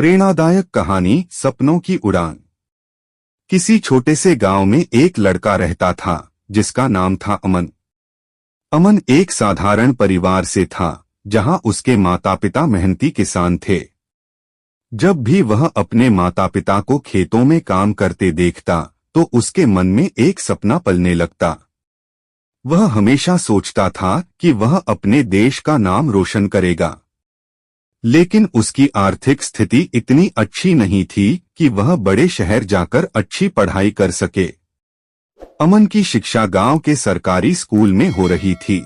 प्रेरणादायक कहानी सपनों की उड़ान। किसी छोटे से गांव में एक लड़का रहता था जिसका नाम था अमन। अमन एक साधारण परिवार से था जहां उसके माता पिता मेहनती किसान थे। जब भी वह अपने माता पिता को खेतों में काम करते देखता तो उसके मन में एक सपना पलने लगता। वह हमेशा सोचता था कि वह अपने देश का नाम रोशन करेगा, लेकिन उसकी आर्थिक स्थिति इतनी अच्छी नहीं थी कि वह बड़े शहर जाकर अच्छी पढ़ाई कर सके। अमन की शिक्षा गांव के सरकारी स्कूल में हो रही थी।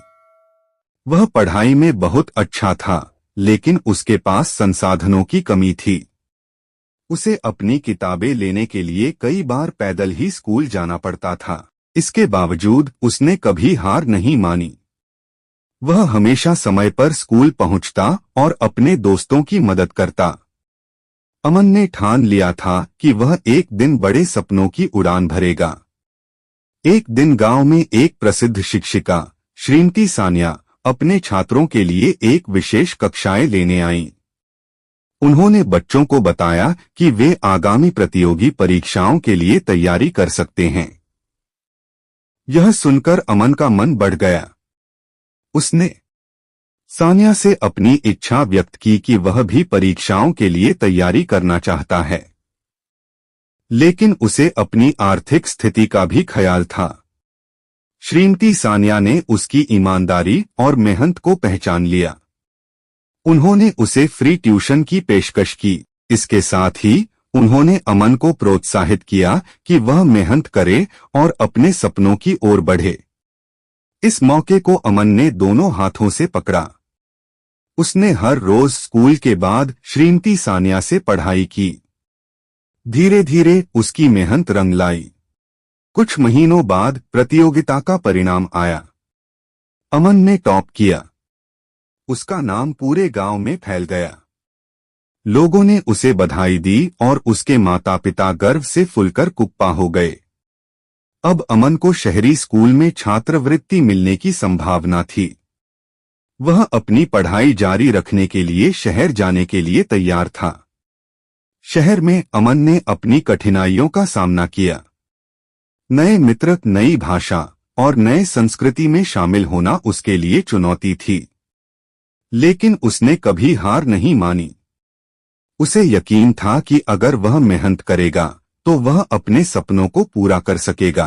वह पढ़ाई में बहुत अच्छा था, लेकिन उसके पास संसाधनों की कमी थी। उसे अपनी किताबें लेने के लिए कई बार पैदल ही स्कूल जाना पड़ता था। इसके बावजूद उसने कभी हार नहीं मानी। वह हमेशा समय पर स्कूल पहुंचता और अपने दोस्तों की मदद करता। अमन ने ठान लिया था कि वह एक दिन बड़े सपनों की उड़ान भरेगा। एक दिन गांव में एक प्रसिद्ध शिक्षिका श्रीमती सानिया अपने छात्रों के लिए एक विशेष कक्षाएं लेने आईं। उन्होंने बच्चों को बताया कि वे आगामी प्रतियोगी परीक्षाओं के लिए तैयारी कर सकते हैं। यह सुनकर अमन का मन बढ़ गया। उसने सानिया से अपनी इच्छा व्यक्त की कि वह भी परीक्षाओं के लिए तैयारी करना चाहता है, लेकिन उसे अपनी आर्थिक स्थिति का भी ख्याल था। श्रीमती सानिया ने उसकी ईमानदारी और मेहनत को पहचान लिया। उन्होंने उसे फ्री ट्यूशन की पेशकश की। इसके साथ ही उन्होंने अमन को प्रोत्साहित किया कि वह मेहनत करे और अपने सपनों की ओर बढ़े। इस मौके को अमन ने दोनों हाथों से पकड़ा। उसने हर रोज स्कूल के बाद श्रीमती सानिया से पढ़ाई की। धीरे धीरे उसकी मेहनत रंग लाई। कुछ महीनों बाद प्रतियोगिता का परिणाम आया। अमन ने टॉप किया। उसका नाम पूरे गांव में फैल गया। लोगों ने उसे बधाई दी और उसके माता पिता गर्व से फूलकर कुप्पा हो गए। अब अमन को शहरी स्कूल में छात्रवृत्ति मिलने की संभावना थी। वह अपनी पढ़ाई जारी रखने के लिए शहर जाने के लिए तैयार था। शहर में अमन ने अपनी कठिनाइयों का सामना किया। नए मित्र, नई भाषा और नए संस्कृति में शामिल होना उसके लिए चुनौती थी, लेकिन उसने कभी हार नहीं मानी। उसे यकीन था कि अगर वह मेहनत करेगा तो वह अपने सपनों को पूरा कर सकेगा।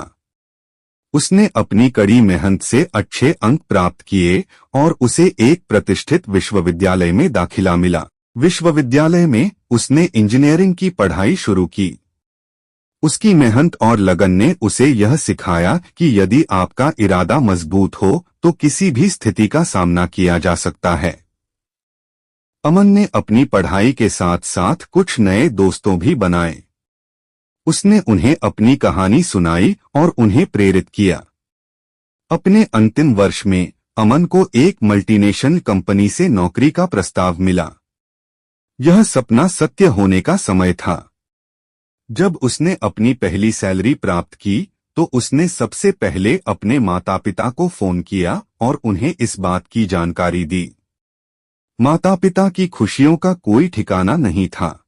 उसने अपनी कड़ी मेहनत से अच्छे अंक प्राप्त किए और उसे एक प्रतिष्ठित विश्वविद्यालय में दाखिला मिला। विश्वविद्यालय में उसने इंजीनियरिंग की पढ़ाई शुरू की। उसकी मेहनत और लगन ने उसे यह सिखाया कि यदि आपका इरादा मजबूत हो तो किसी भी स्थिति का सामना किया जा सकता है। अमन ने अपनी पढ़ाई के साथ साथ कुछ नए दोस्तों भी बनाए। उसने उन्हें अपनी कहानी सुनाई और उन्हें प्रेरित किया। अपने अंतिम वर्ष में अमन को एक मल्टीनेशनल कंपनी से नौकरी का प्रस्ताव मिला। यह सपना सत्य होने का समय था। जब उसने अपनी पहली सैलरी प्राप्त की तो उसने सबसे पहले अपने माता पिता को फोन किया और उन्हें इस बात की जानकारी दी। माता पिता की खुशियों का कोई ठिकाना नहीं था।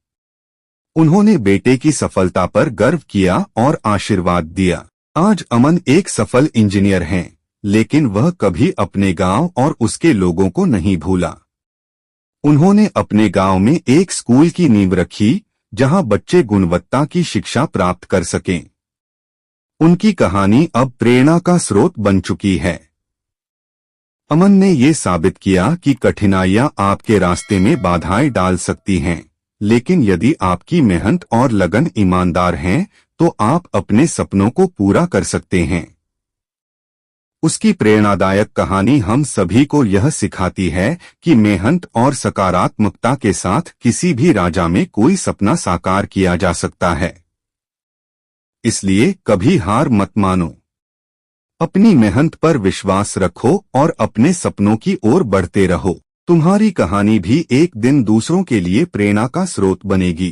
उन्होंने बेटे की सफलता पर गर्व किया और आशीर्वाद दिया। आज अमन एक सफल इंजीनियर हैं, लेकिन वह कभी अपने गांव और उसके लोगों को नहीं भूला। उन्होंने अपने गांव में एक स्कूल की नींव रखी जहां बच्चे गुणवत्ता की शिक्षा प्राप्त कर सकें। उनकी कहानी अब प्रेरणा का स्रोत बन चुकी है। अमन ने ये साबित किया कि कठिनाइयां आपके रास्ते में बाधाएं डाल सकती हैं, लेकिन यदि आपकी मेहनत और लगन ईमानदार हैं तो आप अपने सपनों को पूरा कर सकते हैं। उसकी प्रेरणादायक कहानी हम सभी को यह सिखाती है कि मेहनत और सकारात्मकता के साथ किसी भी राजा में कोई सपना साकार किया जा सकता है। इसलिए कभी हार मत मानो। अपनी मेहनत पर विश्वास रखो और अपने सपनों की ओर बढ़ते रहो। तुम्हारी कहानी भी एक दिन दूसरों के लिए प्रेरणा का स्रोत बनेगी।